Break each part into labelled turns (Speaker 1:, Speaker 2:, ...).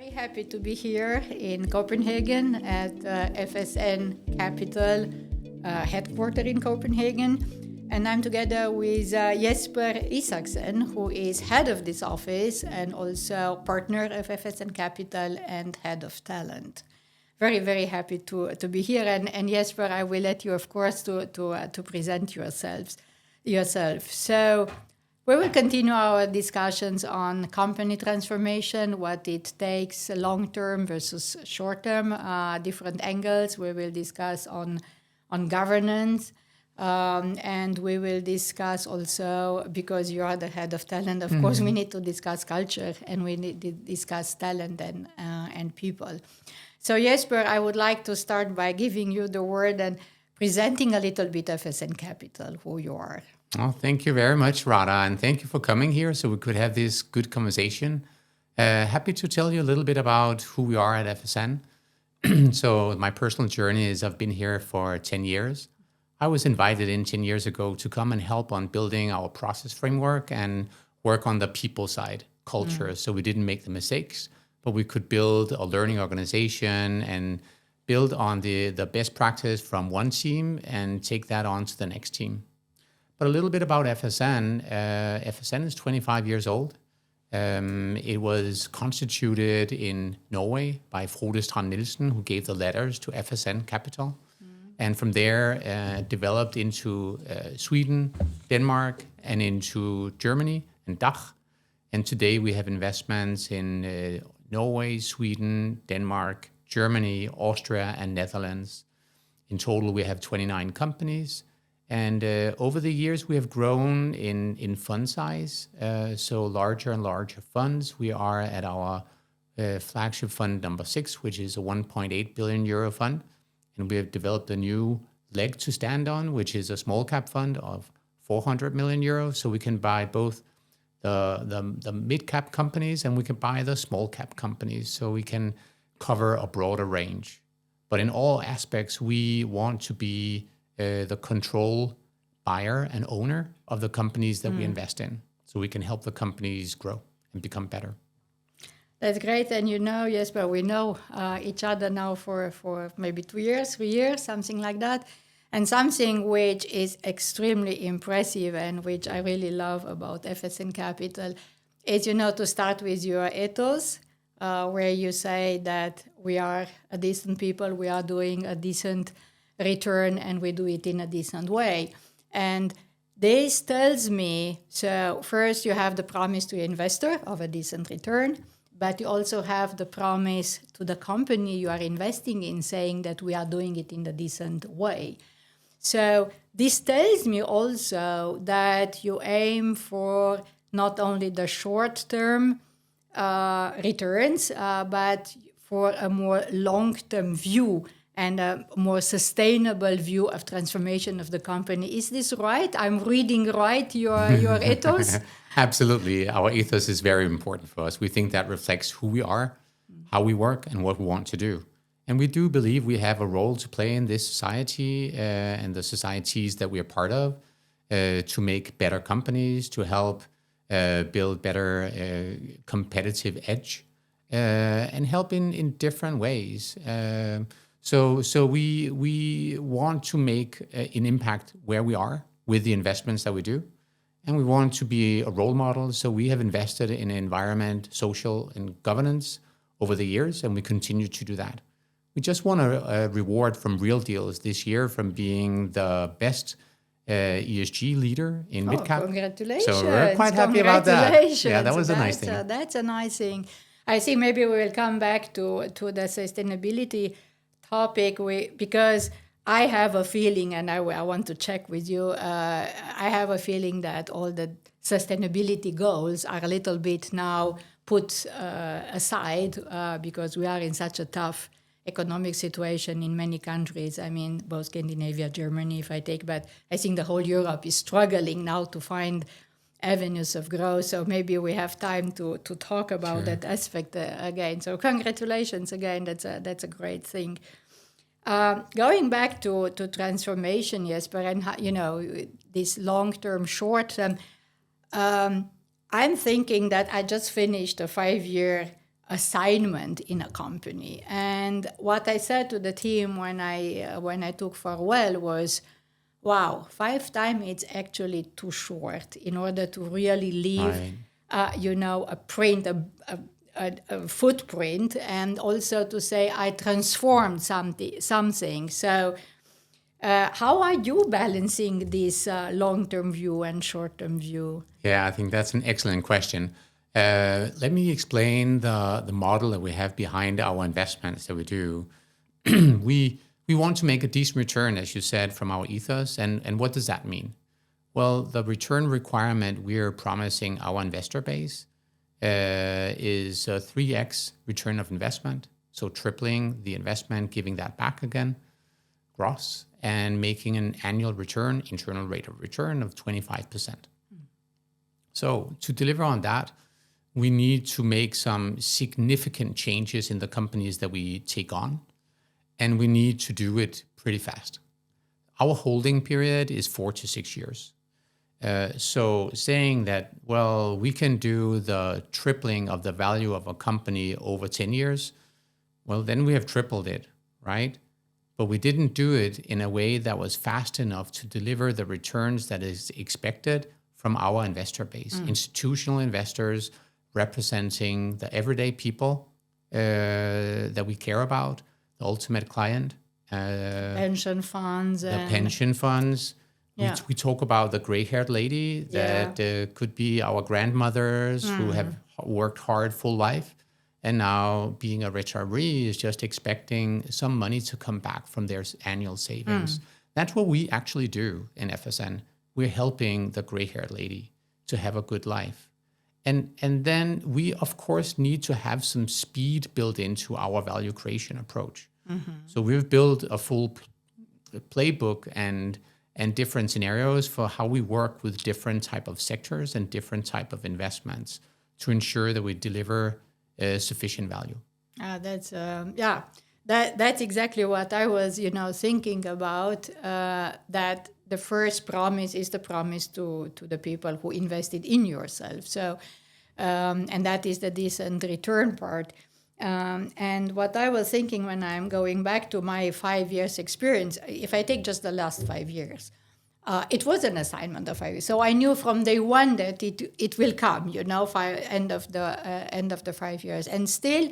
Speaker 1: Very happy to be here in Copenhagen at FSN Capital headquarters in Copenhagen. And I'm together with Jesper Isaksen, who is head of this office and also partner of FSN Capital and head of talent. Very, very happy to be here. And Jesper, I will let you, of course, to present yourself. So we will continue our discussions on company transformation, what it takes long-term versus short-term, different angles. We will discuss on governance, and we will discuss also, because you are the head of talent, of course, we need to discuss culture, and we need to discuss talent and people. So Jesper, I would like to start by giving you the word and presenting a little bit of FSN Capital, who you are.
Speaker 2: Well, thank you very much, Rada, and thank you for coming here so we could have this good conversation. Happy to tell you a little bit about who we are at FSN. So my personal journey is I've been here for 10 years. I was invited in 10 years ago to come and help on building our process framework and work on the people side, culture, so we didn't make the mistakes, but we could build a learning organization and build on the best practice from one team and take that on to the next team. But a little bit about FSN. FSN is 25 years old. It was constituted in Norway by Frode Strand Nielsen, who gave the letters to FSN Capital. And from there, developed into Sweden, Denmark, and into Germany and DACH. And today we have investments in Norway, Sweden, Denmark, Germany, Austria, and Netherlands. In total, we have 29 companies. And over the years, we have grown in fund size, so larger and larger funds. We are at our flagship fund number 6, which is a 1.8 billion euro fund. And we have developed a new leg to stand on, which is a small cap fund of 400 million euros. So we can buy both the mid cap companies and we can buy the small cap companies. So we can cover a broader range. But in all aspects, we want to be the control buyer and owner of the companies that we invest in, so we can help the companies grow and become better.
Speaker 1: That's great. And Jesper, we know each other now for maybe 2 years, 3 years, something like that. And something which is extremely impressive and which I really love about FSN Capital is, to start with your ethos, where you say that we are a decent people, we are doing a decent return, and we do it in a decent way. And this tells me, so first you have the promise to investor of a decent return, but you also have the promise to the company you are investing in, saying that we are doing it in a decent way. So this tells me also that you aim for not only the short-term returns, but for a more long-term view and a more sustainable view of transformation of the company. Is this right? I'm reading right your ethos?
Speaker 2: Absolutely. Our ethos is very important for us. We think that reflects who we are, how we work, and what we want to do. And we do believe we have a role to play in this society and the societies that we are part of to make better companies, to help build better competitive edge, and help in different ways. So we want to make an impact where we are with the investments that we do. And we want to be a role model. So we have invested in environment, social, and governance over the years, and we continue to do that. We just won a reward from Real Deals this year from being the best ESG leader in midcap.
Speaker 1: Congratulations.
Speaker 2: So we're quite happy about that. Yeah, that was a nice thing.
Speaker 1: That's a nice thing. I think maybe we will come back to the sustainability topic because I have a feeling, and I want to check with you, I have a feeling that all the sustainability goals are a little bit now put aside because we are in such a tough economic situation in many countries. I mean, both Scandinavia, Germany, if I take, but I think the whole Europe is struggling now to find avenues of growth. So maybe we have time to talk about that aspect again. So congratulations again. That's a great thing. Going back to transformation, Jesper, and this long-term, short-term, I'm thinking that I just finished a 5-year assignment in a company. And what I said to the team when I took farewell was, wow, 5 times it's actually too short in order to really leave, a print, a footprint, and also to say I transformed something. So how are you balancing this long-term view and short-term view?
Speaker 2: Yeah, I think that's an excellent question. Let me explain the model that we have behind our investments that we do. We want to make a decent return, as you said, from our ethos. And what does that mean? Well, the return requirement we're promising our investor base is a 3x return of investment. So tripling the investment, giving that back again, gross, and making an annual return, internal rate of return of 25%. So to deliver on that, we need to make some significant changes in the companies that we take on, and we need to do it pretty fast. Our holding period is 4 to 6 years. So saying that, well, we can do the tripling of the value of a company over 10 years, well, then we have tripled it, right? But we didn't do it in a way that was fast enough to deliver the returns that is expected from our investor base. Institutional investors representing the everyday people that we care about, the ultimate client.
Speaker 1: Pension funds.
Speaker 2: The pension funds. Yeah. We talk about the gray-haired lady that could be our grandmothers who have worked hard full life, and now being a retiree is just expecting some money to come back from their annual savings. That's what we actually do in FSN. We're helping the gray-haired lady to have a good life. And then we, of course, need to have some speed built into our value creation approach. So we've built a full playbook and different scenarios for how we work with different type of sectors and different type of investments to ensure that we deliver sufficient value.
Speaker 1: That's exactly what I was, thinking about. That the first promise is the promise to the people who invested in yourself. So, and that is the decent return part. And what I was thinking when I'm going back to my 5 years experience, if I take just the last 5 years, it was an assignment of 5 years. So I knew from day one that it will come, end of the 5 years. And still,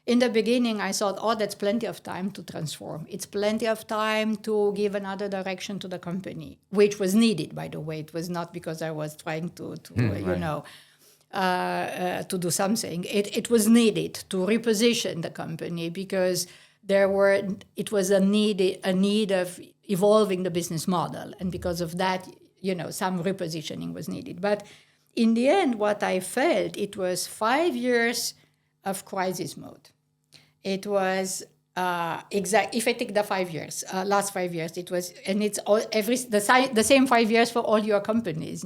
Speaker 1: in the beginning, I thought, that's plenty of time to transform. It's plenty of time to give another direction to the company, which was needed, by the way. It was not because I was trying to do something. It was needed to reposition the company because it was a need of evolving the business model, and because of that, some repositioning was needed. But in the end, what I felt, it was 5 years of crisis mode. It was if I take the 5 years, last 5 years, it was, and it's the same 5 years for all your companies.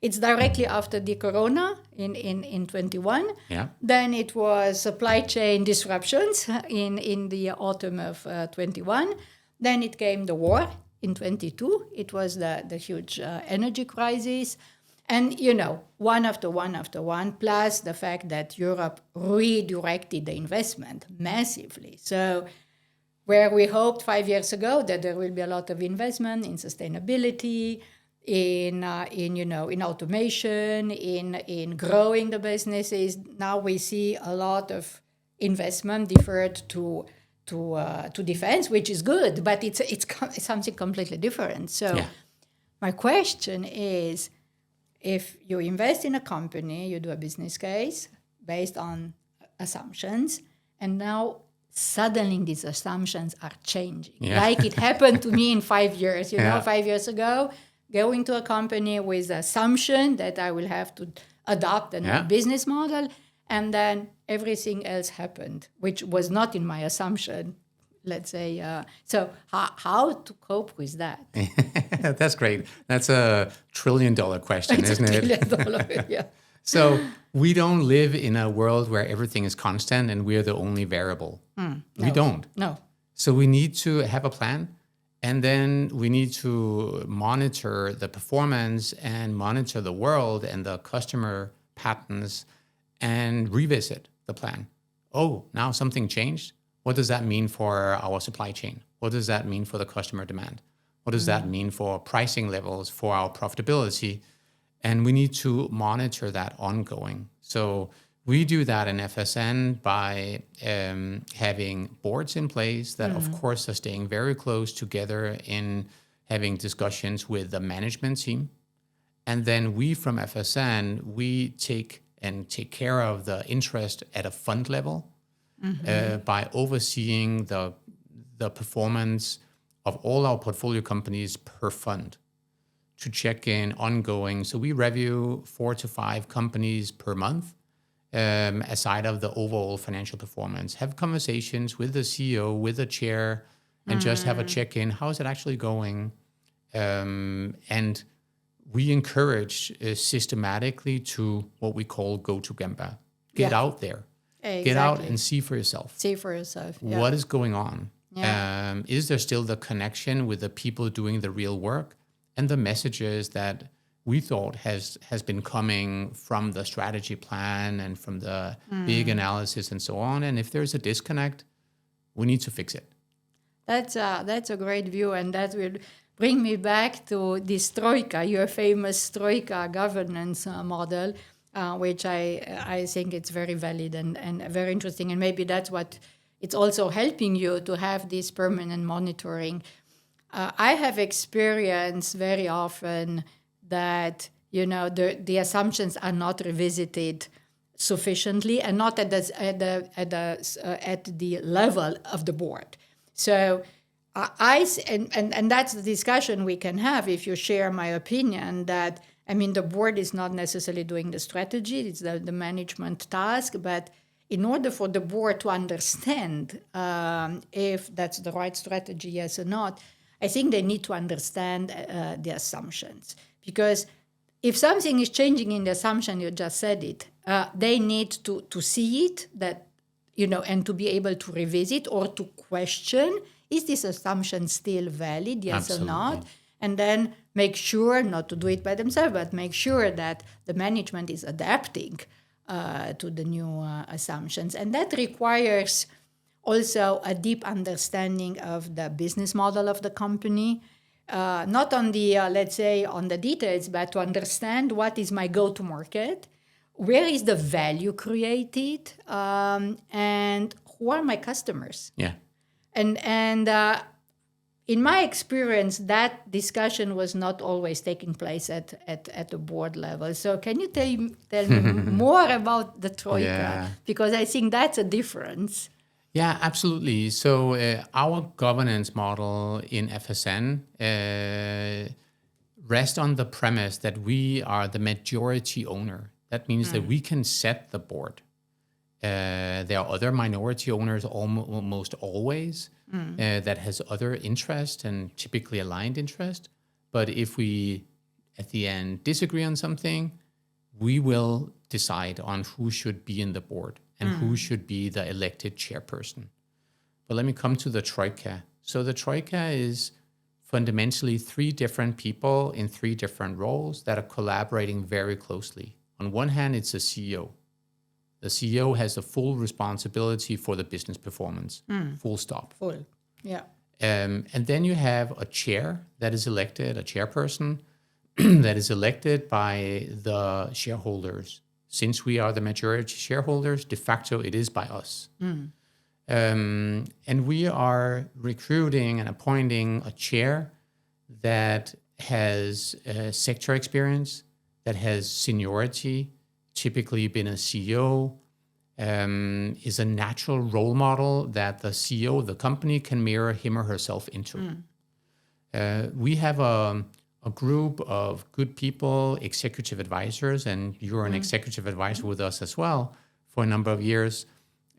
Speaker 1: It's directly after the Corona in 21.
Speaker 2: Yeah.
Speaker 1: Then it was supply chain disruptions in the autumn of 21. Then it came the war in 22. It was the huge energy crisis. And, one after one, plus the fact that Europe redirected the investment massively. So where we hoped 5 years ago that there will be a lot of investment in sustainability, in automation, in growing the businesses, now we see a lot of investment deferred to defense, which is good, but it's something completely different. So my question is, if you invest in a company, you do a business case based on assumptions, and now suddenly these assumptions are changing. Like it happened to me in 5 years. 5 years ago, going to a company with the assumption that I will have to adopt a new business model, and then everything else happened, which was not in my assumption. Let's say, so how to cope with that?
Speaker 2: That's great. That's $1 trillion question, isn't it?
Speaker 1: $1 trillion, yeah.
Speaker 2: So we don't live in a world where everything is constant and we are the only variable. We don't.
Speaker 1: No.
Speaker 2: So we need to have a plan, and then we need to monitor the performance and monitor the world and the customer patterns and revisit the plan. oh, now something changed. What does that mean for our supply chain? What does that mean for the customer demand? What does that mean for pricing levels, for our profitability? And we need to monitor that ongoing. So we do that in FSN by having boards in place that, of course, are staying very close together in having discussions with the management team. And then we from FSN, we take care of the interest at a fund level by overseeing the performance of all our portfolio companies per fund to check in ongoing. So we review 4 to 5 companies per month, aside of the overall financial performance, have conversations with the CEO, with the chair, and just have a check-in. How is it actually going? And we encourage systematically to what we call go to Gemba. Get out there.
Speaker 1: Exactly.
Speaker 2: Get out and see for yourself.
Speaker 1: See for yourself. Yeah.
Speaker 2: What is going on?
Speaker 1: Yeah.
Speaker 2: Is there still the connection with the people doing the real work and the messages that we thought has been coming from the strategy plan and from the big analysis and so on? And if there's a disconnect, we need to fix it.
Speaker 1: That's a great view, and that will bring me back to this Troika, your famous Troika governance model, which I think it's very valid and very interesting. And maybe that's what it's also helping you to have this permanent monitoring. I have experienced very often that, the assumptions are not revisited sufficiently and not at the level of the board. So and that's the discussion we can have if you share my opinion that, the board is not necessarily doing the strategy, it's the management task, but in order for the board to understand if that's the right strategy, yes or not, I think they need to understand the assumptions. Because if something is changing in the assumption, you just said it, they need to see it, that, and to be able to revisit or to question, is this assumption still valid, yes
Speaker 2: Absolutely.
Speaker 1: or not? And then make sure, not to do it by themselves, but make sure that the management is adapting to the new assumptions. And that requires also a deep understanding of the business model of the company, not on the, let's say, on the details, but to understand what is my go-to-market, where is the value created, and who are my customers?
Speaker 2: Yeah.
Speaker 1: And in my experience, that discussion was not always taking place at the board level. So can you tell me more about the Troika?
Speaker 2: Yeah.
Speaker 1: Because I think that's a difference.
Speaker 2: Yeah, absolutely. So our governance model in FSN rests on the premise that we are the majority owner. That means that we can set the board. There are other minority owners almost always that has other interest and typically aligned interest. But if we, at the end, disagree on something, we will decide on who should be in the board and who should be the elected chairperson. But let me come to the Troika. So the Troika is fundamentally 3 different people in 3 different roles that are collaborating very closely. On one hand, it's a CEO. The CEO has the full responsibility for the business performance, full stop.
Speaker 1: Full, yeah.
Speaker 2: And then you have a chair that is elected, a chairperson that is elected by the shareholders. Since we are the majority shareholders, de facto it is by us. And we are recruiting and appointing a chair that has sector experience, that has seniority, typically been a CEO, is a natural role model that the CEO of the company can mirror him or herself into. We have a group of good people, executive advisors, and you're an executive advisor with us as well for a number of years,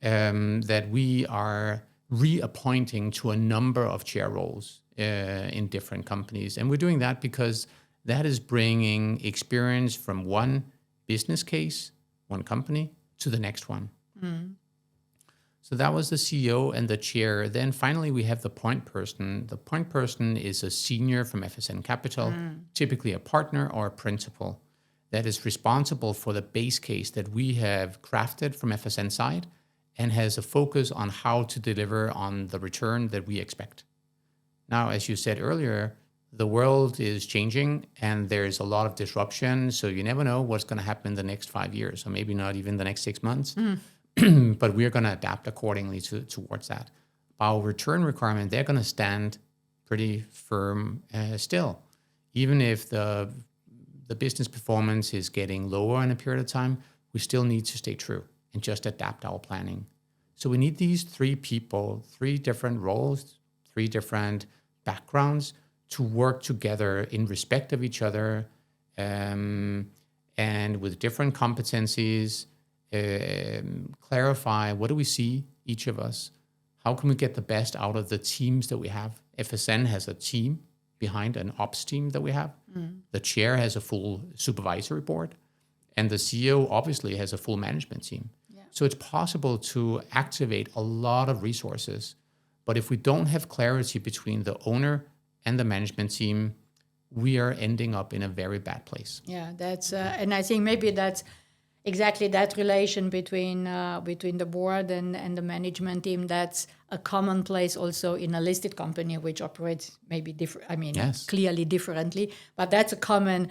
Speaker 2: that we are reappointing to a number of chair roles in different companies. And we're doing that because that is bringing experience from one business case, one company, to the next one. So that was the CEO and the chair. Then finally, we have the point person. The point person is a senior from FSN Capital, typically a partner or a principal, that is responsible for the base case that we have crafted from FSN side and has a focus on how to deliver on the return that we expect. Now, as you said earlier, the world is changing and there's a lot of disruption. So you never know what's going to happen in the next 5 years, or maybe not even the next 6 months. But we're going to adapt accordingly towards that. Our return requirement, they're going to stand pretty firm still. Even if the business performance is getting lower in a period of time, we still need to stay true and just adapt our planning. So we need these 3 people, 3 different roles, 3 different backgrounds to work together in respect of each other, and with different competencies, clarify what do we see, each of us, how can we get the best out of the teams that we have. FSN has a team behind an ops team that we have. The chair has a full supervisory board, and the CEO obviously has a full management team. Yeah. So it's possible to activate a lot of resources, but if we don't have clarity between the owner and the management team, we are ending up in a very bad place.
Speaker 1: Yeah, that's and I think maybe that's exactly that relation between the board and the management team. That's a commonplace also in a listed company which operates maybe different. I mean,
Speaker 2: Yes.
Speaker 1: clearly differently, but that's a common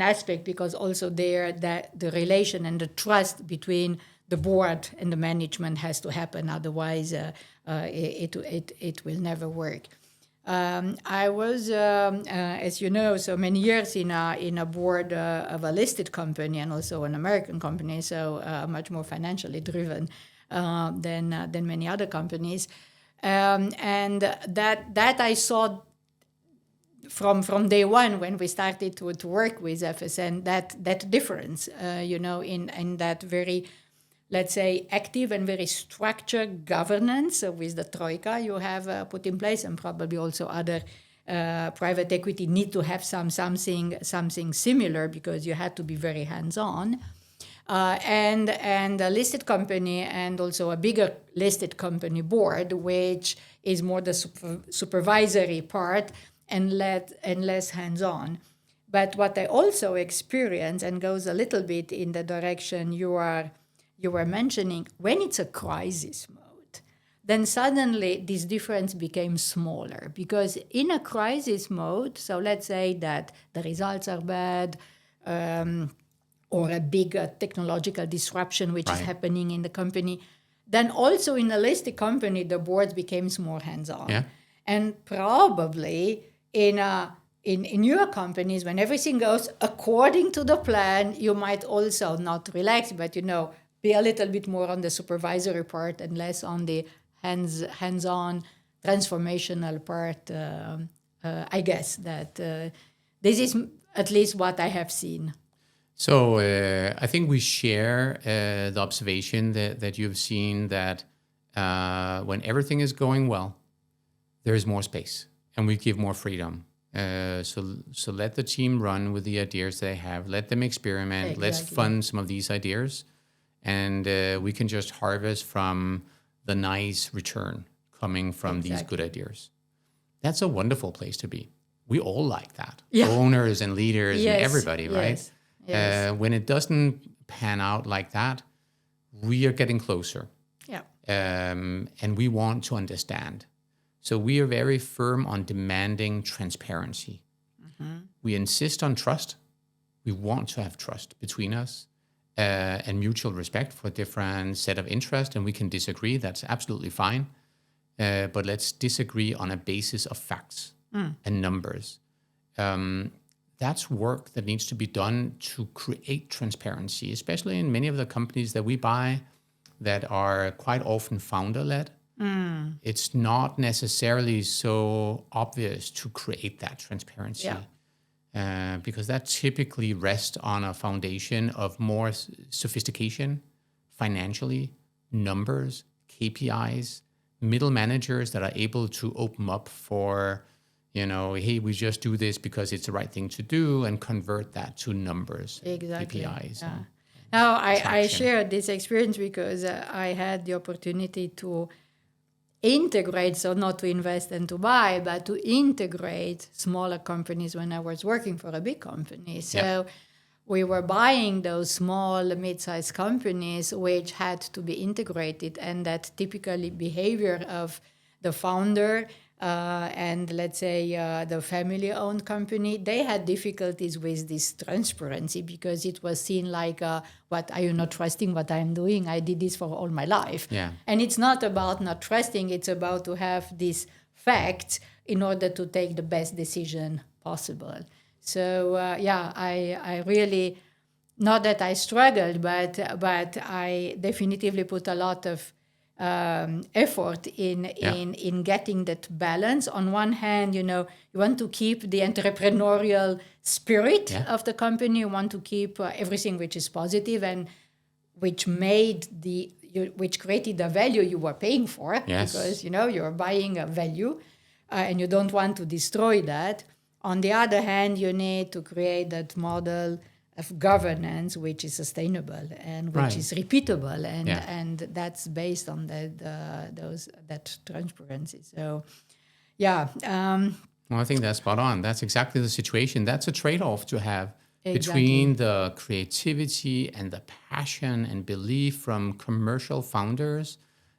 Speaker 1: aspect, because also there that the relation and the trust between the board and the management has to happen. Otherwise, it will never work. I was, as you know, so many years in a board of a listed company and also an American company, so much more financially driven than many other companies, and that I saw from day one when we started to work with FSN, that difference, in that very, let's say, active and very structured governance with the Troika you have put in place, and probably also other private equity need to have something similar, because you had to be very hands-on. And a listed company, and also a bigger listed company board, which is more the supervisory part and less hands-on. But what I also experience, and goes a little bit in the direction you were mentioning, when it's a crisis mode, then suddenly this difference became smaller, because in a crisis mode, so let's say that the results are bad, or a big technological disruption which is happening in the company, then also in a listed company, the board becomes more hands-on.
Speaker 2: Yeah.
Speaker 1: And probably in your companies, when everything goes according to the plan, you might also not relax, but be a little bit more on the supervisory part and less on the hands-on transformational part. I guess that this is at least what I have seen.
Speaker 2: So I think we share the observation that you've seen, that when everything is going well, there is more space and we give more freedom. So let the team run with the ideas they have. Let them experiment. Exactly. Let's fund some of these ideas. And we can just harvest from the nice return coming from these good ideas. That's a wonderful place to be. We all like that. Yeah. Owners and leaders and everybody, right? Yes. When it doesn't pan out like that, we are getting closer. Yeah. And we want to understand. So we are very firm on demanding transparency. Mm-hmm. We insist on trust. We want to have trust between us. And mutual respect for a different set of interests, and we can disagree. That's absolutely fine. But let's disagree on a basis of facts and numbers. That's work that needs to be done to create transparency, especially in many of the companies that we buy that are quite often founder-led. It's not necessarily so obvious to create that transparency. Yeah. Because that typically rests on a foundation of more sophistication, financially, numbers, KPIs, middle managers that are able to open up for, hey, we just do this because it's the right thing to do, and convert that to numbers, exactly. KPIs. Yeah.
Speaker 1: Now, I shared this experience because I had the opportunity to integrate, so not to invest and to buy, but to integrate smaller companies when I was working for a big company. So we were buying those small, mid-sized companies which had to be integrated, and that typically behavior of the founder and let's say the family-owned company, they had difficulties with this transparency because it was seen like, what, are you not trusting what I'm doing? I did this for all my life.
Speaker 2: Yeah.
Speaker 1: And it's not about not trusting, it's about to have these facts in order to take the best decision possible. So I really, not that I struggled, but I definitively put a lot of effort in getting that balance. On one hand, you want to keep the entrepreneurial spirit of the company. You want to keep everything which is positive and which which created the value you were paying for.
Speaker 2: Yes.
Speaker 1: Because you're buying a value, and you don't want to destroy that. On the other hand, you need to create that model of governance which is sustainable and which is repeatable, and that's based on that transparency. So,
Speaker 2: well, I think that's spot on. That's exactly the situation. That's a trade-off to have between the creativity and the passion and belief from commercial founders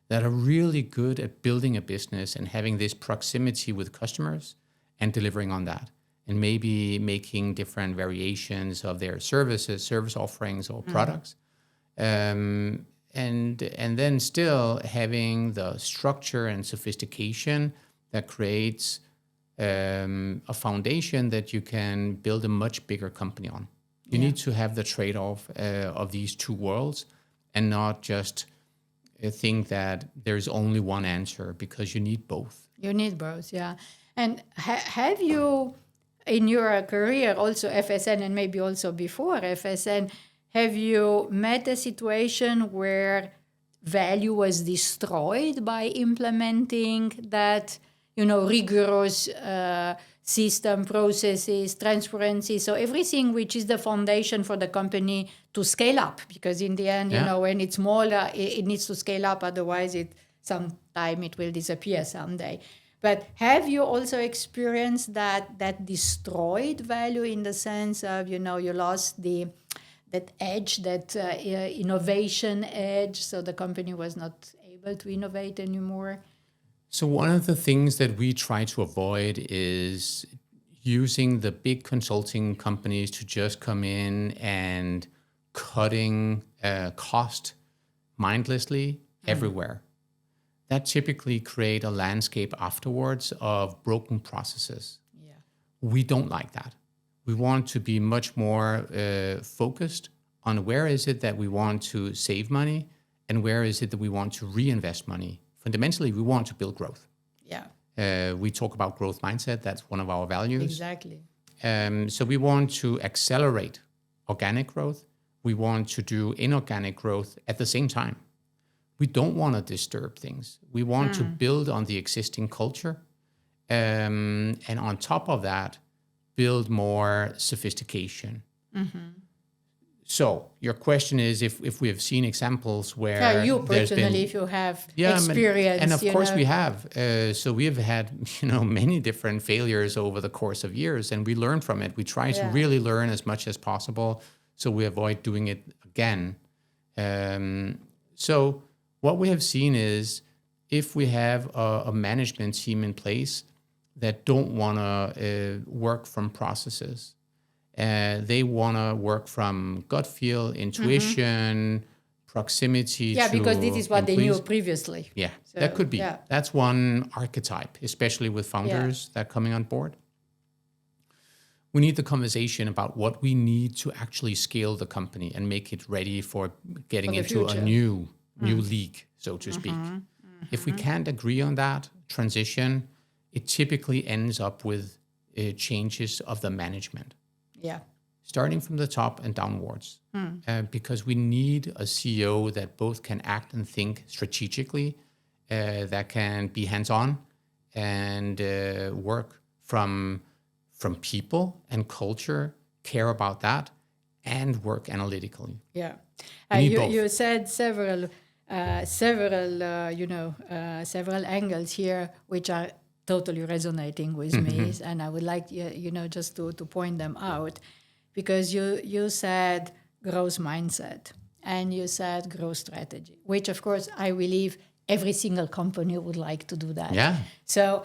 Speaker 2: that are really good at building a business and having this proximity with customers and delivering on that, and maybe making different variations of their service offerings or products. And then still having the structure and sophistication that creates a foundation that you can build a much bigger company on. You need to have the trade-off of these two worlds and not just think that there's only one answer, because you need both.
Speaker 1: You need both, yeah. And have you, in your career, also FSN and maybe also before FSN, have you met a situation where value was destroyed by implementing that, rigorous system, processes, transparency, so everything which is the foundation for the company to scale up? Because in the end, when it's smaller, it needs to scale up, otherwise sometime it will disappear someday. But have you also experienced that destroyed value, in the sense of, you lost that edge, that innovation edge, so the company was not able to innovate anymore?
Speaker 2: So one of the things that we try to avoid is using the big consulting companies to just come in and cutting cost mindlessly everywhere. That typically create a landscape afterwards of broken processes. Yeah. We don't like that. We want to be much more focused on where is it that we want to save money and where is it that we want to reinvest money. Fundamentally, we want to build growth. Yeah. We talk about growth mindset. That's one of our values.
Speaker 1: Exactly.
Speaker 2: So we want to accelerate organic growth. We want to do inorganic growth at the same time. We don't want to disturb things. We want to build on the existing culture. And on top of that, build more sophistication. So your question is if we have seen examples where
Speaker 1: you personally, if you have experience.
Speaker 2: And of course we have. So we have had many different failures over the course of years, and we learn from it. We try to really learn as much as possible, so we avoid doing it again. So what we have seen is, if we have a management team in place that don't want to work from processes, they want to work from gut feel, intuition, proximity.
Speaker 1: Yeah, because this is what
Speaker 2: employees.
Speaker 1: they knew previously.
Speaker 2: Yeah,
Speaker 1: So,
Speaker 2: that could be.
Speaker 1: yeah.
Speaker 2: That's one archetype, especially with founders that are coming on board. We need the conversation about what we need to actually scale the company and make it ready for getting into a new league, so to speak. If we can't agree on that transition, it typically ends up with changes of the management.
Speaker 1: Yeah.
Speaker 2: Starting from the top and downwards. Because we need a CEO that both can act and think strategically, that can be hands-on and work from people and culture, care about that, and work analytically.
Speaker 1: Yeah.
Speaker 2: Both.
Speaker 1: You said several angles here, which are totally resonating with me, and I would like just to point them out. because you said growth mindset and you said growth strategy, which of course I believe every single company would like to do that.
Speaker 2: Yeah.
Speaker 1: So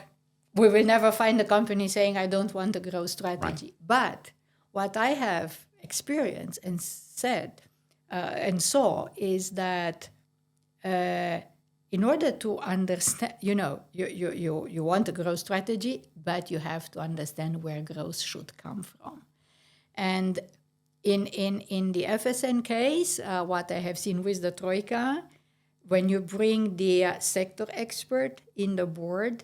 Speaker 1: we will never find a company saying, I don't want a growth strategy.
Speaker 2: Right.
Speaker 1: But what I have experienced and said and saw is that in order to understand, you want a growth strategy, but you have to understand where growth should come from. And in the FSN case, what I have seen with the Troika, when you bring the sector expert in the board,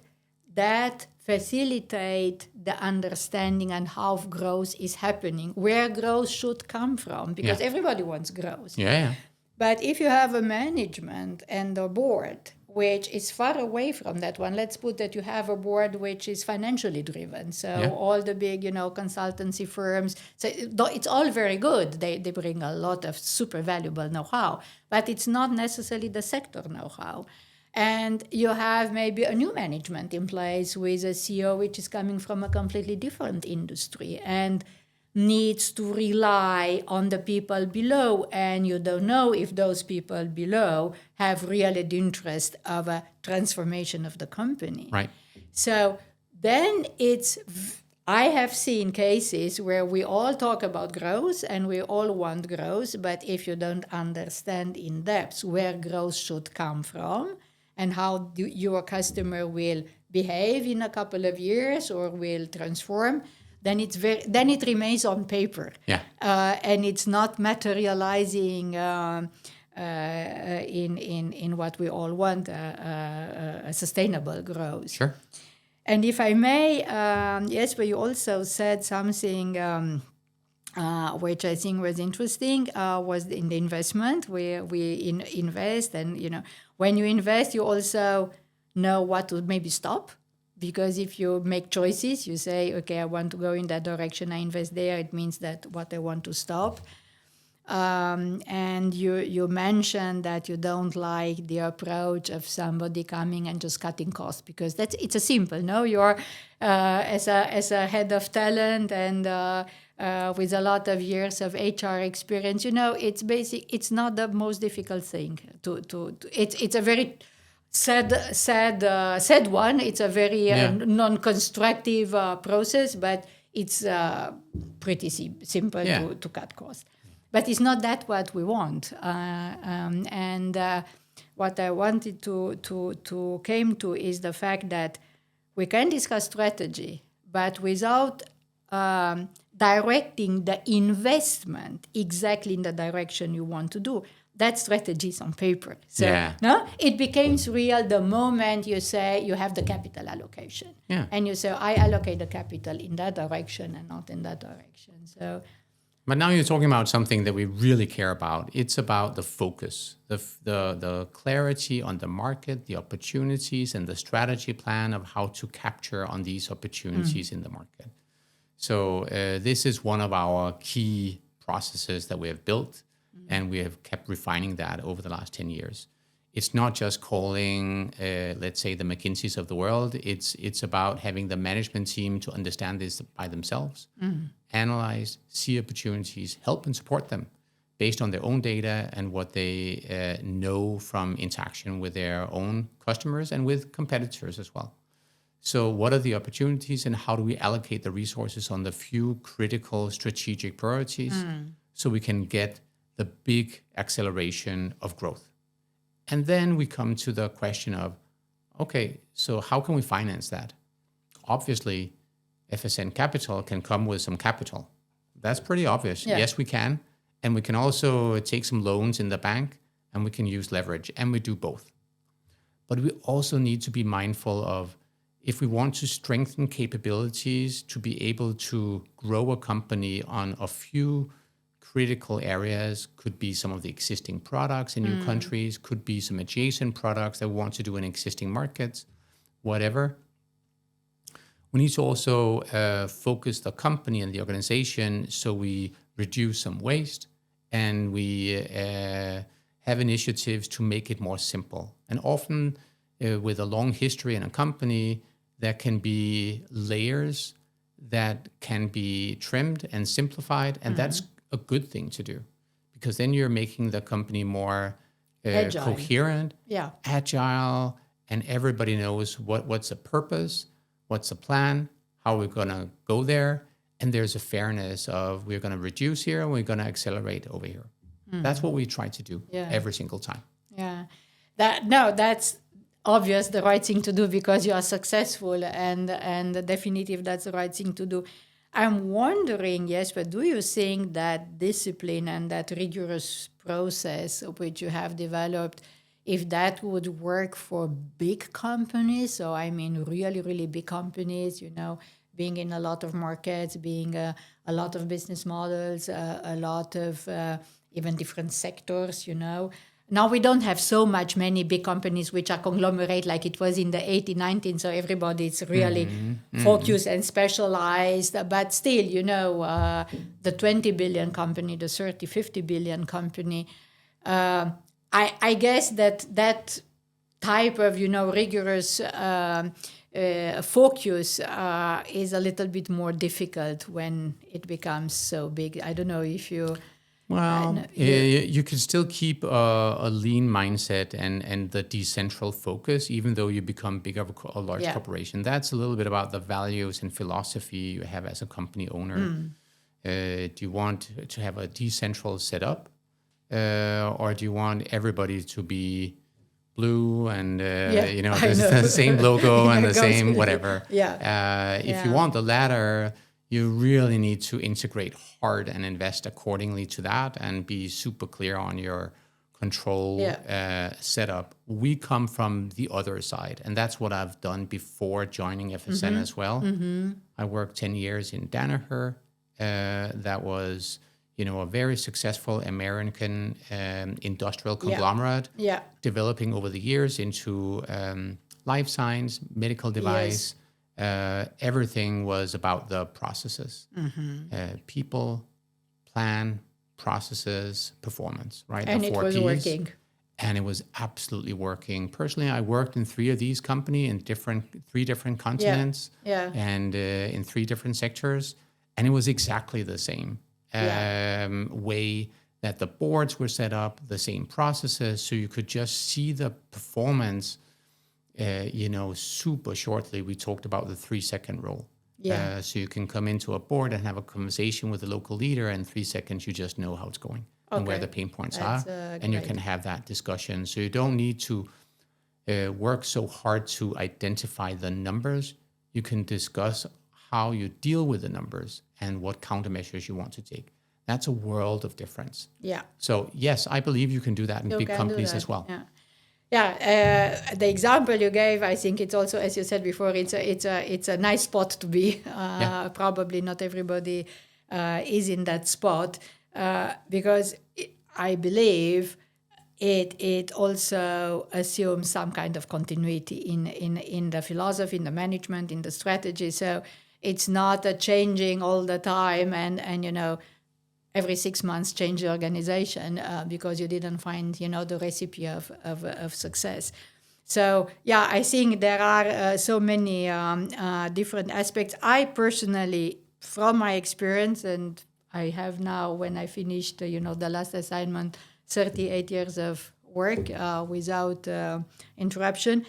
Speaker 1: that facilitate the understanding and how growth is happening, where growth should come from, because everybody wants growth.
Speaker 2: Yeah.
Speaker 1: But if you have a management and a board which is far away from that one, let's put that you have a board which is financially driven. So all the big, consultancy firms, so it's all very good. They bring a lot of super valuable know-how, but it's not necessarily the sector know-how. And you have maybe a new management in place with a CEO which is coming from a completely different industry and needs to rely on the people below, and you don't know if those people below have really the interest of a transformation of the company.
Speaker 2: Right.
Speaker 1: So then I have seen cases where we all talk about growth and we all want growth, but if you don't understand in depth where growth should come from and how your customer will behave in a couple of years or will transform, then it remains on paper.
Speaker 2: Yeah.
Speaker 1: And it's not materializing in what we all want, a sustainable growth.
Speaker 2: Sure.
Speaker 1: And if I may, Jesper, you also said something which I think was interesting, was in the investment, where we invest. And, when you invest, you also know what to maybe stop. Because if you make choices, you say, okay, I want to go in that direction, I invest there, it means that what I want to stop. And you mentioned that you don't like the approach of somebody coming and just cutting costs, because it's a simple, no? You're as a head of talent and with a lot of years of HR experience, it's basic. It's not the most difficult thing it's a very sad one. It's a very non-constructive process, but it's pretty simple to cut costs. But it's not that what we want. And what I wanted to came to is the fact that we can discuss strategy, but without directing the investment exactly in the direction you want to do. That strategy is on paper. So it becomes real the moment you say you have the capital allocation.
Speaker 2: Yeah.
Speaker 1: And you say, I allocate the capital in that direction and not in that direction. So,
Speaker 2: but now you're talking about something that we really care about. It's about the focus, the clarity on the market, the opportunities, and the strategy plan of how to capture on these opportunities in the market. So this is one of our key processes that we have built. And we have kept refining that over the last 10 years. It's not just calling, let's say, the McKinseys of the world. It's about having the management team to understand this by themselves, analyze, see opportunities, help and support them based on their own data and what they know from interaction with their own customers and with competitors as well. So what are the opportunities and how do we allocate the resources on the few critical strategic priorities so we can get the big acceleration of growth? And then we come to the question of, okay, so how can we finance that? Obviously, FSN Capital can come with some capital. That's pretty obvious. Yeah. Yes, we can. And we can also take some loans in the bank and we can use leverage, and we do both. But we also need to be mindful of, if we want to strengthen capabilities to be able to grow a company on a few critical areas, could be some of the existing products in new countries, could be some adjacent products that we want to do in existing markets, whatever. We need to also focus the company and the organization so we reduce some waste and we have initiatives to make it more simple. And often with a long history in a company, there can be layers that can be trimmed and simplified, and that's a good thing to do, because then you're making the company more coherent, agile, and everybody knows what's the purpose, what's the plan, how we're going to go there, and there's a fairness of we're going to reduce here and we're going to accelerate over here. That's what we try to do every single time.
Speaker 1: Yeah, that's obvious, the right thing to do, because you are successful, and definitive that's the right thing to do. I'm wondering, Jesper, do you think that discipline and that rigorous process which you have developed, if that would work for big companies? So I mean, really, really big companies, being in a lot of markets, being a lot of business models, a lot of even different sectors, Now we don't have so many big companies which are conglomerate like it was in the 18, 19, so everybody is really focused and specialized. But still, the 20 billion company, the 30, 50 billion company, I guess that type of, rigorous focus is a little bit more difficult when it becomes so big. I don't know if you...
Speaker 2: Well, you can still keep a lean mindset and the decentral focus, even though you become bigger of a large corporation. That's a little bit about the values and philosophy you have as a company owner. Do you want to have a decentral setup, or do you want everybody to be blue and the same logo and the same whatever? If you want the latter, you really need to integrate hard and invest accordingly to that and be super clear on your control setup. We come from the other side, and that's what I've done before joining FSN as well. I worked 10 years in Danaher. That was, a very successful American industrial conglomerate, developing over the years into life science, medical device. Everything was about the processes, people, plan, processes, performance, right?
Speaker 1: And it was working.
Speaker 2: And it was absolutely working. Personally, I worked in 3 of these companies in 3 different continents and in 3 different sectors. And it was exactly the same way that the boards were set up, the same processes. So you could just see the performance super shortly. We talked about the 3-second rule. So you can come into a board and have a conversation with the local leader, and 3 seconds, you just know how it's going and where the pain points are. And you can have that discussion. So you don't need to work so hard to identify the numbers. You can discuss how you deal with the numbers and what countermeasures you want to take. That's a world of difference. So yes, I believe you can do that in big companies as well.
Speaker 1: The example you gave, I think it's also, as you said before, it's a nice spot to be. Probably not everybody is in that spot, because I believe it also assumes some kind of continuity in the philosophy, in the management, in the strategy. So it's not a changing all the time and every 6 months change the organization because you didn't find, the recipe of success. So, I think there are so many different aspects. I personally, from my experience, and I have now, when I finished, the last assignment, 38 years of work without interruption,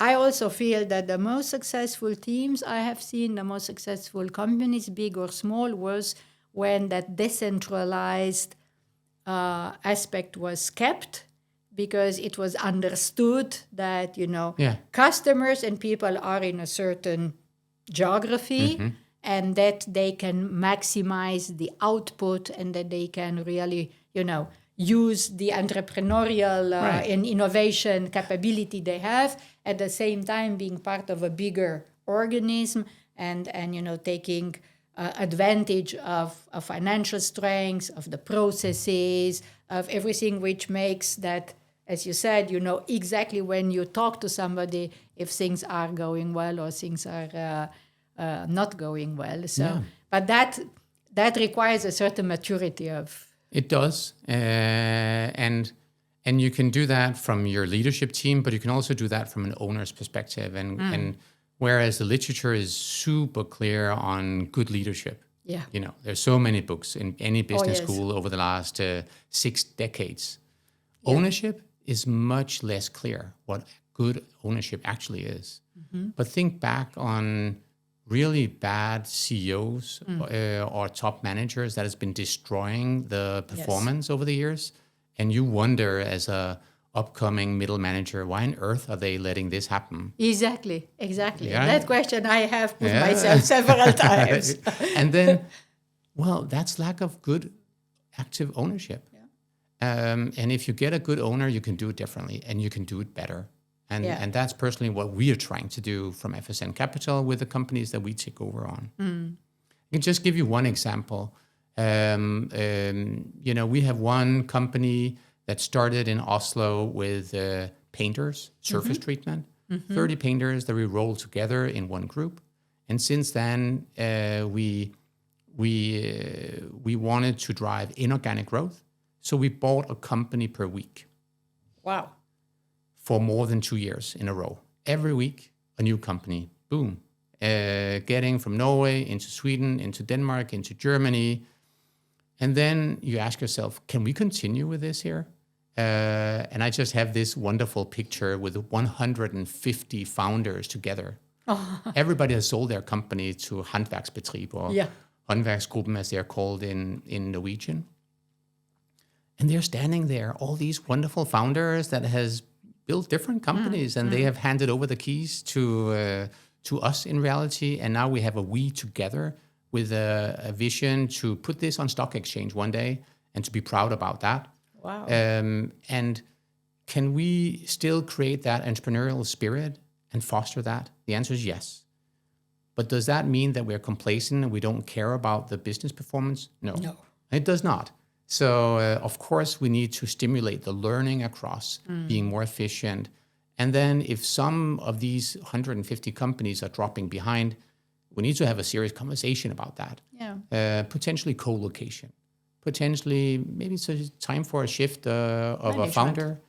Speaker 1: I also feel that the most successful teams I have seen, the most successful companies, big or small, was when that decentralized aspect was kept, because it was understood that, customers and people are in a certain geography and that they can maximize the output and that they can really, use the entrepreneurial and innovation capability they have, at the same time being part of a bigger organism and taking advantage of financial strengths, of the processes, of everything, which makes that, as you said, exactly when you talk to somebody if things are going well or things are not going well. So, but that requires a certain maturity of.
Speaker 2: It does, and you can do that from your leadership team, but you can also do that from an owner's perspective. And Whereas the literature is super clear on good leadership.
Speaker 1: Yeah.
Speaker 2: You know, there's so many books in any business
Speaker 1: yes.
Speaker 2: school over the last 6 decades.
Speaker 1: Yeah.
Speaker 2: Ownership is much less clear what good ownership actually is. But think back on really bad CEOs or top managers that has been destroying the performance over the years. And you wonder as a upcoming middle manager, why on earth are they letting this happen?
Speaker 1: Exactly.
Speaker 2: Yeah.
Speaker 1: That question I have put myself several times.
Speaker 2: And then, well, that's lack of good active ownership. And if you get a good owner, you can do it differently and you can do it better. And that's personally what we are trying to do from FSN Capital with the companies that we take over on. I can just give you one example. You know, we have one company that started in Oslo with painters, surface treatment, 30 painters that we rolled together in one group. And since then, we wanted to drive inorganic growth. So we bought a company per week.
Speaker 1: Wow.
Speaker 2: For more than 2 years in a row. Every week, a new company. Boom. Getting from Norway into Sweden, into Denmark, into Germany. And then you ask yourself, can we continue with this here? And I just have this wonderful picture with 150 founders together. Everybody has sold their company to Håndværksbetrieb or Håndværksgruppen as they're called in Norwegian. And they're standing there, all these wonderful founders that has built different companies and they have handed over the keys to us in reality. And now we have a we together with a vision to put this on stock exchange one day and to be proud about that.
Speaker 1: Wow.
Speaker 2: And can we still create that entrepreneurial spirit and foster that? The answer is yes. But does that mean that we're complacent and we don't care about the business performance? No. It does not. So, of course, we need to stimulate the learning across, being more efficient. And then if some of these 150 companies are dropping behind, we need to have a serious conversation about that. Potentially co-location. Potentially, maybe it's a time for a shift of a founder.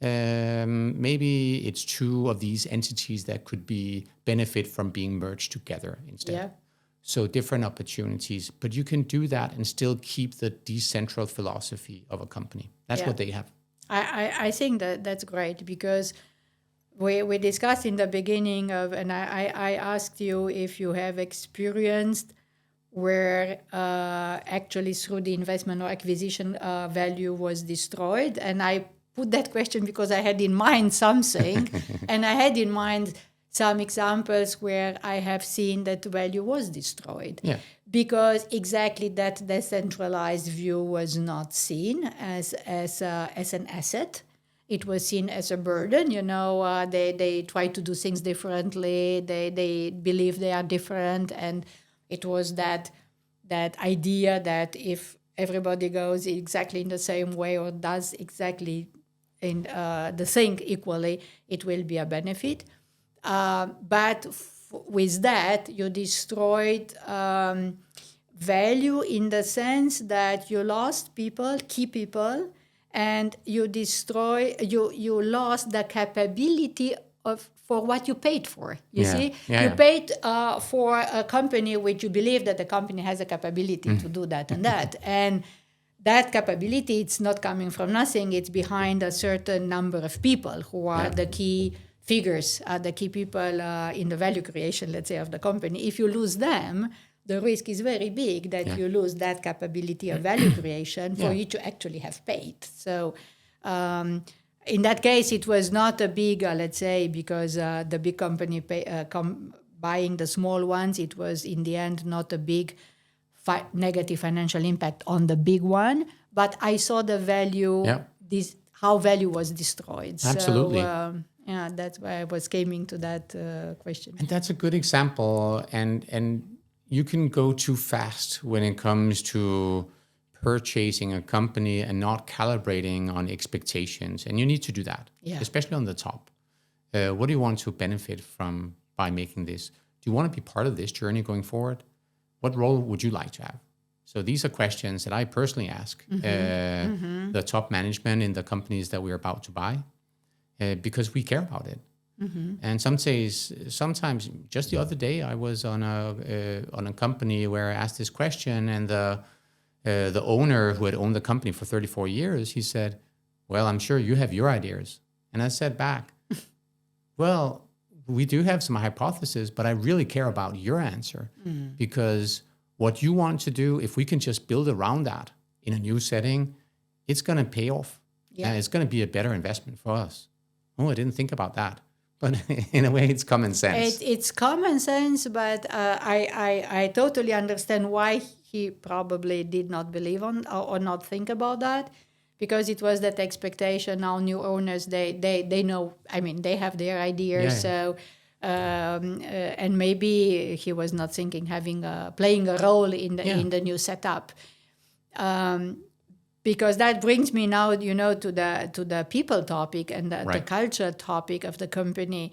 Speaker 2: Maybe it's two of these entities that could be benefit from being merged together instead. So different opportunities, but you can do that and still keep the decentral philosophy of a company. That's what they have.
Speaker 1: I think that's great because we discussed in the beginning of, and I asked you if you have experienced where actually through the investment or acquisition value was destroyed. And I put that question because I had in mind something and I had in mind some examples where I have seen that value was destroyed because exactly that decentralized view was not seen as an asset. It was seen as a burden. You know, they try to do things differently. They believe they are different, and it was that idea that if everybody goes exactly in the same way or does exactly in the thing equally, it will be a benefit. But with that, you destroyed value in the sense that you lost key people, and you lost the capability for what you paid for. You see, you paid for a company which you believe that the company has a capability to do that and that, and that capability, it's not coming from nothing. It's behind a certain number of people who are the key figures, the key people in the value creation, let's say, of the company. If you lose them, the risk is very big that you lose that capability of value creation for you to actually have paid. So in that case, it was not a big, let's say, because the big company buying the small ones, it was in the end not a big negative financial impact on the big one. But I saw the value, how value was destroyed.
Speaker 2: Absolutely.
Speaker 1: So, that's why I was coming to that question.
Speaker 2: And that's a good example. And you can go too fast when it comes to purchasing a company and not calibrating on expectations. And you need to do that, especially on the top. What do you want to benefit from by making this? Do you want to be part of this journey going forward? What role would you like to have? So these are questions that I personally ask the top management in the companies that we're about to buy. Because we care about it. And sometimes, just the other day, I was on a company where I asked this question, and the owner who had owned the company for 34 years, he said, "Well, I'm sure you have your ideas." And I said back, "Well, we do have some hypotheses, but I really care about your answer because what you want to do, if we can just build around that in a new setting, it's going to pay off. And it's going to be a better investment for us." Oh, I didn't think about that. But in a way, it's common sense.
Speaker 1: It's common sense, but I totally understand why he probably did not believe on or not think about that, because it was that expectation. Now new owners, they know. I mean, they have their ideas. So, and maybe he was not thinking playing a role in the new setup. Because that brings me now, to the people topic and the culture topic of the company,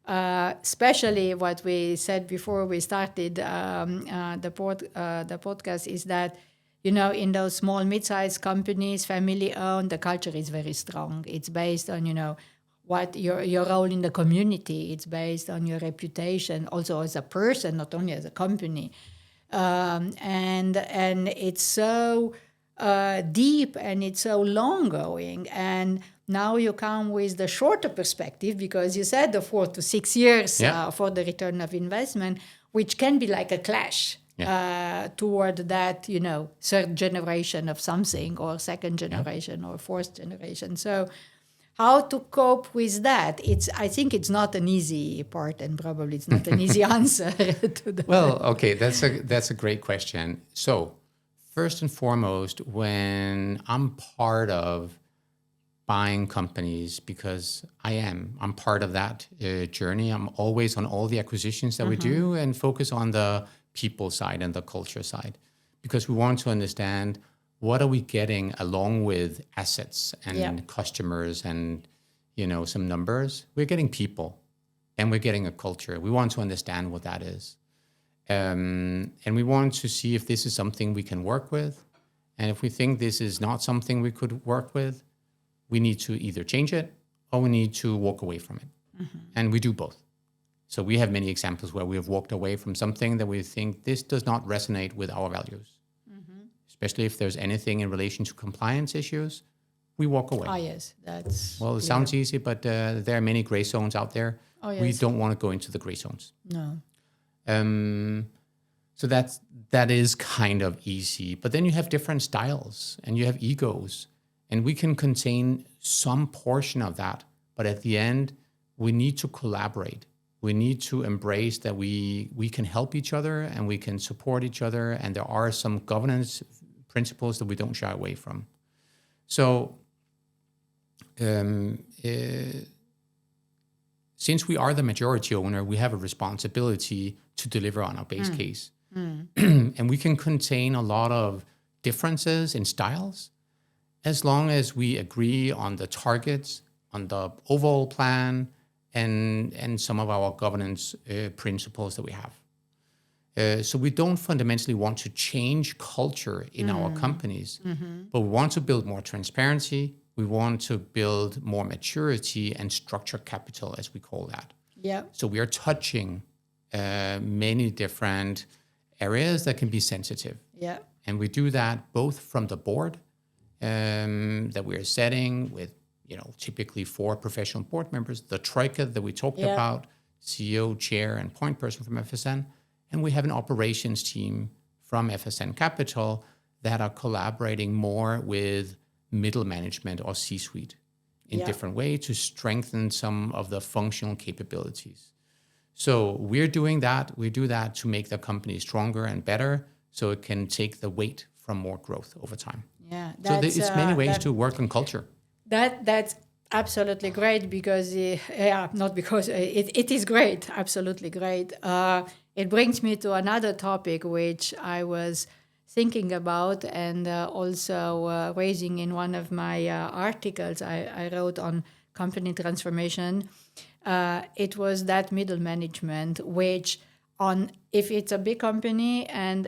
Speaker 1: especially what we said before we started the podcast is that, in those small, mid-sized companies, family-owned, the culture is very strong. It's based on, what your role in the community. It's based on your reputation, also as a person, not only as a company, and it's so deep and it's so long going. And now you come with the shorter perspective, because you said the 4 to 6 years for the return of investment, which can be like a clash toward that, third generation of something, or second generation or fourth generation. So how to cope with that? I think it's not an easy part, and probably it's not an easy answer to that.
Speaker 2: Well, okay, that's a great question. So first and foremost, when I'm part of buying companies, because I'm part of that journey. I'm always on all the acquisitions that we do, and focus on the people side and the culture side, because we want to understand what are we getting along with assets and customers and, some numbers. We're getting people, and we're getting a culture. We want to understand what that is. And we want to see if this is something we can work with. And if we think this is not something we could work with, we need to either change it or we need to walk away from it. And we do both. So we have many examples where we have walked away from something that we think this does not resonate with our values. Especially if there's anything in relation to compliance issues, we walk away.
Speaker 1: Oh, yes. That's
Speaker 2: well, it sounds easy, but there are many gray zones out there.
Speaker 1: Oh, yes.
Speaker 2: We don't want to go into the gray zones.
Speaker 1: No.
Speaker 2: So that is kind of easy. But then you have different styles and you have egos, and we can contain some portion of that. But at the end, we need to collaborate. We need to embrace that we can help each other and we can support each other. And there are some governance principles that we don't shy away from. So since we are the majority owner, we have a responsibility to deliver on our base case. And we can contain a lot of differences in styles as long as we agree on the targets, on the overall plan, and some of our governance principles that we have. So we don't fundamentally want to change culture in our companies, but we want to build more transparency. We want to build more maturity and structure capital, as we call that.
Speaker 1: Yeah.
Speaker 2: So we are touching many different areas that can be sensitive.
Speaker 1: Yeah.
Speaker 2: And we do that both from the board that we are setting with, typically 4 professional board members, the Troika that we talked about, CEO, chair, and point person from FSN. And we have an operations team from FSN Capital that are collaborating more with middle management or C-suite in different ways to strengthen some of the functional capabilities. So we're doing that. We do that to make the company stronger and better so it can take the weight from more growth over time.
Speaker 1: Yeah.
Speaker 2: So there's many ways to work on culture.
Speaker 1: That's absolutely great because, not because, it is great, absolutely great. It brings me to another topic which I was thinking about and also raising in one of my articles I wrote on company transformation. It was that middle management, which if it's a big company and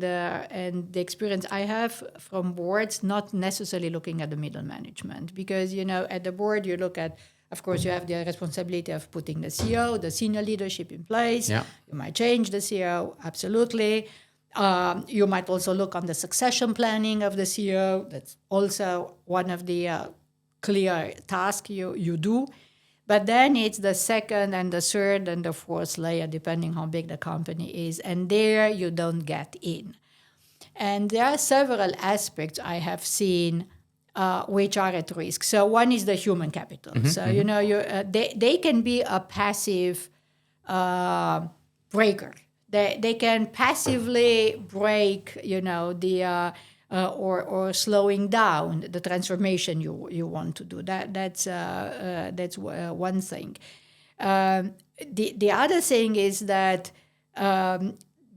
Speaker 1: the experience I have from boards, not necessarily looking at the middle management, because at the board you look at Of course, you have the responsibility of putting the CEO, the senior leadership in place.
Speaker 2: Yeah.
Speaker 1: You might change the CEO, absolutely. You might also look on the succession planning of the CEO. That's also one of the clear tasks you do. But then it's the second and the third and the fourth layer, depending how big the company is. And there you don't get in. And there are several aspects I have seen which are at risk. So one is the human capital. They can be a passive breaker. They can passively break, or slowing down the transformation you want to do. That's one thing. The other thing is that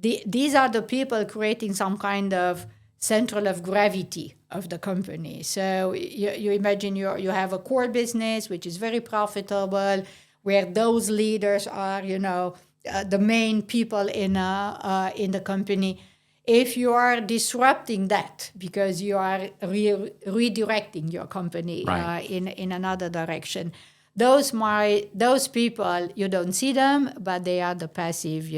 Speaker 1: these are the people creating some kind of center of gravity of the company. So you imagine you have a core business which is very profitable, where those leaders are, the main people in the company. If you are disrupting that because you are redirecting your company in another direction, those people, you don't see them, but they are the passive,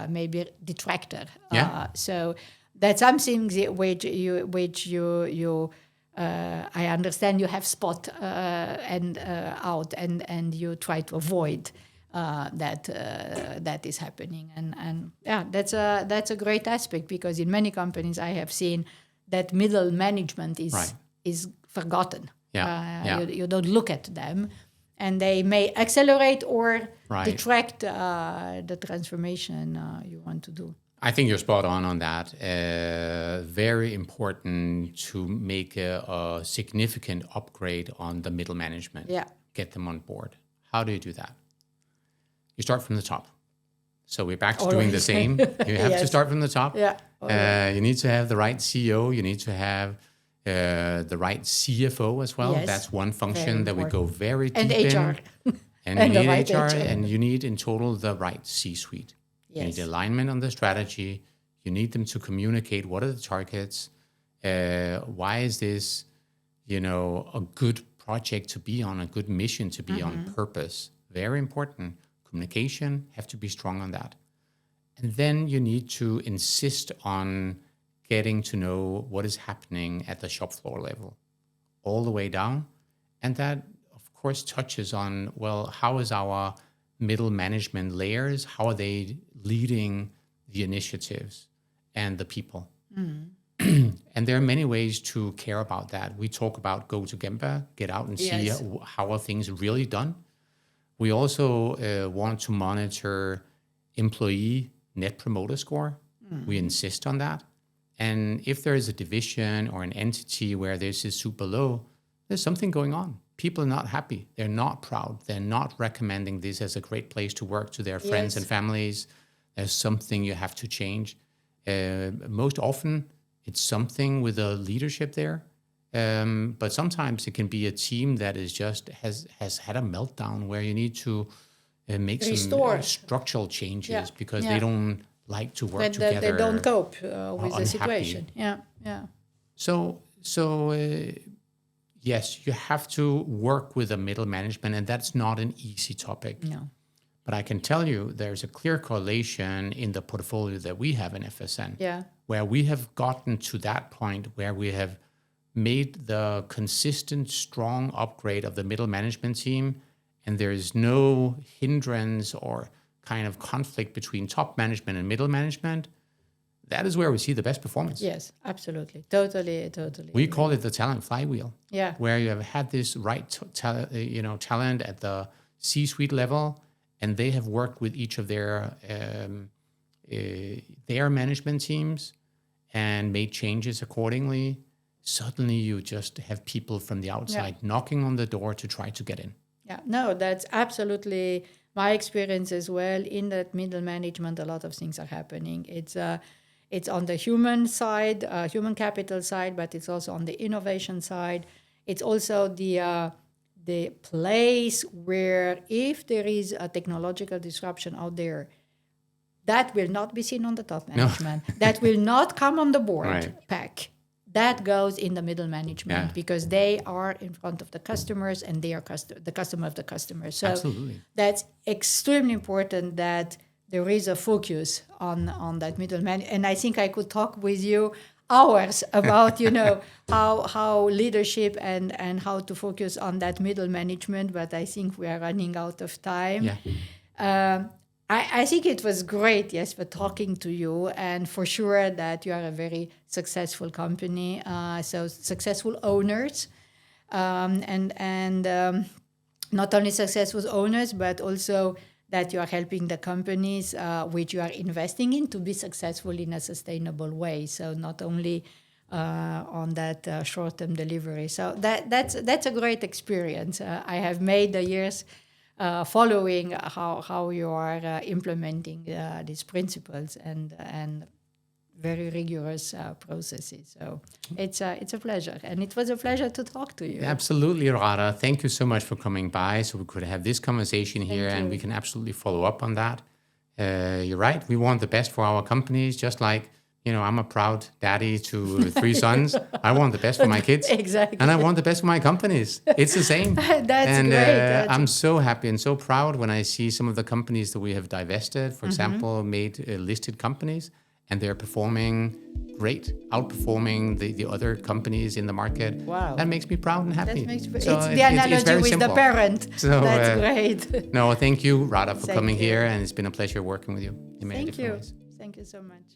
Speaker 1: maybe detractor.
Speaker 2: Yeah.
Speaker 1: So that's something which you I understand you have spot out and you try to avoid that is happening. And that's a great aspect, because in many companies I have seen that middle management is forgotten. You don't look at them, and they may accelerate or detract the transformation you want to do.
Speaker 2: I think you're spot on that. Very important to make a significant upgrade on the middle management.
Speaker 1: Yeah.
Speaker 2: Get them on board. How do you do that? You start from the top. So we're back to
Speaker 1: Always.
Speaker 2: doing the same. You have to start from the top.
Speaker 1: Yeah.
Speaker 2: You need to have the right CEO. You need to have the right CFO as well.
Speaker 1: Yes.
Speaker 2: That's one function that we go very deep
Speaker 1: and
Speaker 2: in.
Speaker 1: HR.
Speaker 2: And you need HR, and you need in total the right C-suite. You need alignment on the strategy. You need them to communicate what are the targets. Why is this, a good project to be on, a good mission to be on, purpose. Very important. Communication, have to be strong on that. And then you need to insist on getting to know what is happening at the shop floor level, all the way down. And that, of course, touches on, how is our middle management layers? How are they leading the initiatives and the people? And there are many ways to care about that. We talk about go to Gemba, get out and see how are things really done. We also want to monitor employee net promoter score. We insist on that. And if there is a division or an entity where this is super low, there's something going on. People are not happy. They're not proud. They're not recommending this as a great place to work to their friends and families. There's something you have to change. Most often, it's something with the leadership there. But sometimes it can be a team that is just has had a meltdown where you need to make some structural changes because they don't like to work together.
Speaker 1: They don't cope with the situation. Yeah.
Speaker 2: So yes, you have to work with the middle management, and that's not an easy topic.
Speaker 1: No.
Speaker 2: But I can tell you there's a clear correlation in the portfolio that we have in FSN, where we have gotten to that point where we have made the consistent, strong upgrade of the middle management team, and there is no hindrance or kind of conflict between top management and middle management. That is where we see the best performance.
Speaker 1: Yes, absolutely. Totally.
Speaker 2: We call it the talent flywheel.
Speaker 1: Yeah.
Speaker 2: Where you have had this right talent at the C-suite level, and they have worked with each of their management teams and made changes accordingly. Suddenly you just have people from the outside knocking on the door to try to get in.
Speaker 1: Yeah, no, that's absolutely my experience as well. In that middle management, a lot of things are happening. It's on the human side, human capital side, but it's also on the innovation side. It's also the place where if there is a technological disruption out there, that will not be seen on the top management. That will not come on the board pack. that goes in the middle management
Speaker 2: Yeah.
Speaker 1: because they are in front of the customers and they are the customer of the customer. So
Speaker 2: Absolutely.
Speaker 1: that's extremely important that there is a focus on that middle man. And I think I could talk with you hours about, how leadership and how to focus on that middle management, but I think we are running out of time.
Speaker 2: Yeah.
Speaker 1: I think it was great, Jesper, talking to you, and for sure that you are a very successful company, so successful owners, and not only successful owners, but also that you are helping the companies which you are investing in to be successful in a sustainable way. So not only on that short-term delivery. So that's a great experience. I have made the years following how you are implementing these principles and very rigorous processes. So it's a pleasure, and it was a pleasure to talk to you.
Speaker 2: Absolutely, Rada. Thank you so much for coming by so we could have this conversation here,
Speaker 1: Thank
Speaker 2: and
Speaker 1: you.
Speaker 2: we can absolutely follow up on that. You're right. We want the best for our companies, just like, I'm a proud daddy to 3 sons. I want the best for my kids.
Speaker 1: Exactly.
Speaker 2: And I want the best for my companies. It's the same.
Speaker 1: That's
Speaker 2: and,
Speaker 1: great.
Speaker 2: I'm so happy and so proud when I see some of the companies that we have divested, for example, made listed companies, and they're performing great, outperforming the other companies in the market.
Speaker 1: Wow.
Speaker 2: That makes me proud and happy.
Speaker 1: It's
Speaker 2: So
Speaker 1: the analogy
Speaker 2: it's very
Speaker 1: with
Speaker 2: simple.
Speaker 1: the parent.
Speaker 2: So,
Speaker 1: That's great.
Speaker 2: No, thank you, Rada, for
Speaker 1: Thank
Speaker 2: coming
Speaker 1: you.
Speaker 2: here, and it's been a pleasure working with you. In many
Speaker 1: Thank
Speaker 2: different
Speaker 1: you.
Speaker 2: ways.
Speaker 1: Thank you so much.